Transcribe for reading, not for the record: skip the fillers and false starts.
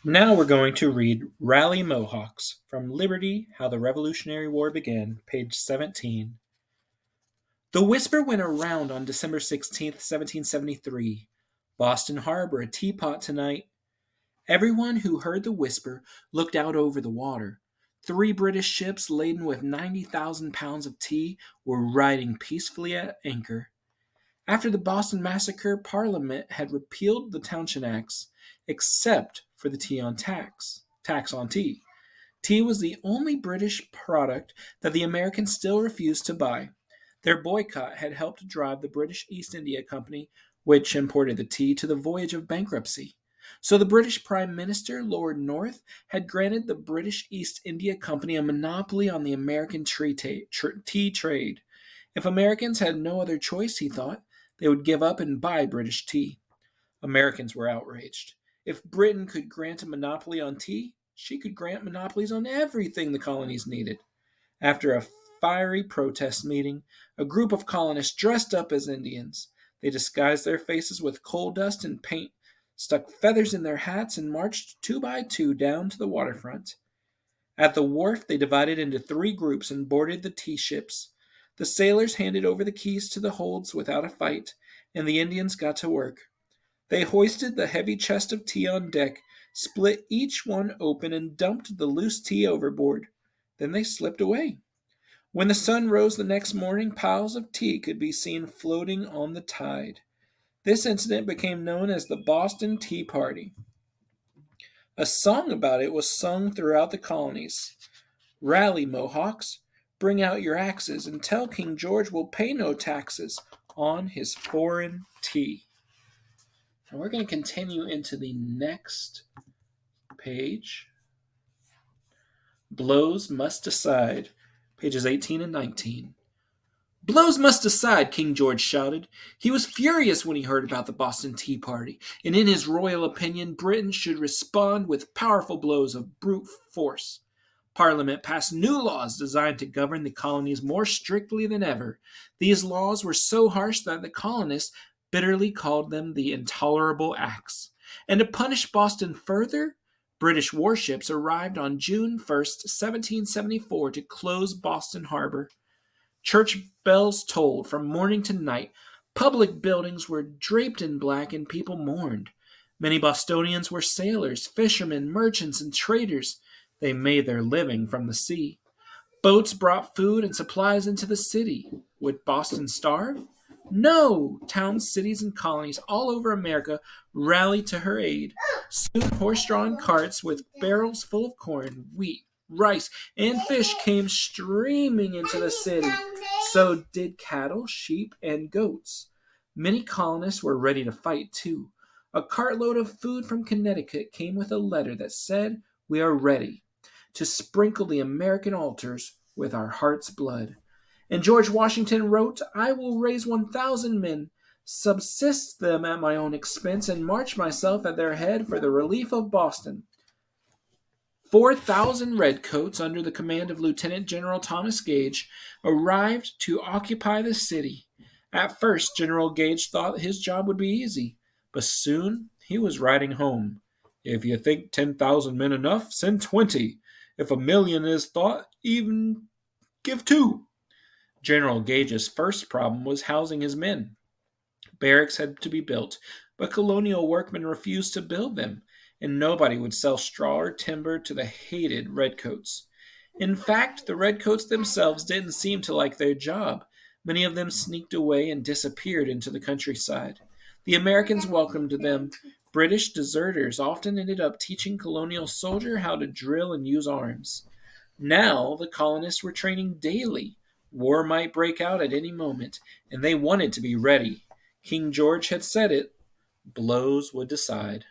Now we're going to read Rally Mohawks from Liberty, How the Revolutionary War Began, page 17. The whisper went around on December 16th, 1773. Boston Harbor, a teapot tonight. Everyone who heard the whisper looked out over the water. 3 British ships laden with 90,000 pounds of tea were riding peacefully at anchor. After the Boston Massacre, Parliament had repealed the Townshend Acts, except for the tax on tea. Tea was the only British product that the Americans still refused to buy. Their boycott had helped drive the British East India Company, which imported the tea, to the voyage of bankruptcy. So the British Prime Minister, Lord North, had granted the British East India Company a monopoly on the American tea trade. If Americans had no other choice, he thought, they would give up and buy British tea. Americans were outraged. If Britain could grant a monopoly on tea, she could grant monopolies on everything the colonies needed. After a fiery protest meeting, a group of colonists dressed up as Indians. They disguised their faces with coal dust and paint, stuck feathers in their hats, and marched 2 by 2 down to the waterfront. At the wharf, they divided into 3 groups and boarded the tea ships. The sailors handed over the keys to the holds without a fight, and the Indians got to work. They hoisted the heavy chest of tea on deck, split each one open, and dumped the loose tea overboard. Then they slipped away. When the sun rose the next morning, piles of tea could be seen floating on the tide. This incident became known as the Boston Tea Party. A song about it was sung throughout the colonies. Rally, Mohawks, bring out your axes, and tell King George we'll pay no taxes on his foreign tea. And we're going to continue into the next page. Blows must decide, pages 18 and 19. Blows must decide, King George shouted. He was furious when he heard about the Boston Tea Party, and in his royal opinion, Britain should respond with powerful blows of brute force. Parliament passed new laws designed to govern the colonies more strictly than ever. These laws were so harsh that the colonists bitterly called them the Intolerable Acts. And to punish Boston further, British warships arrived on June 1st, 1774, to close Boston Harbor. Church bells tolled from morning to night. Public buildings were draped in black, and people mourned. Many Bostonians were sailors, fishermen, merchants, and traders. They made their living from the sea. Boats brought food and supplies into the city. Would Boston starve? No! Towns, cities, and colonies all over America rallied to her aid. Soon horse-drawn carts with barrels full of corn, wheat, rice, and fish came streaming into the city. So did cattle, sheep, and goats. Many colonists were ready to fight, too. A cartload of food from Connecticut came with a letter that said, "We are ready to sprinkle the American altars with our heart's blood." And George Washington wrote, "I will raise 1,000 men, subsist them at my own expense, and march myself at their head for the relief of Boston." 4,000 redcoats, under the command of Lieutenant General Thomas Gage, arrived to occupy the city. At first, General Gage thought his job would be easy, but soon he was writing home. "If you think 10,000 men enough, send 20. If 1,000,000 is thought, even give 2. General Gage's first problem was housing his men. Barracks had to be built, but colonial workmen refused to build them, and nobody would sell straw or timber to the hated redcoats. In fact, the redcoats themselves didn't seem to like their job. Many of them sneaked away and disappeared into the countryside. The Americans welcomed them. British deserters often ended up teaching colonial soldiers how to drill and use arms. Now the colonists were training daily. War might break out at any moment, and they wanted to be ready. King George had said it. Blows would decide.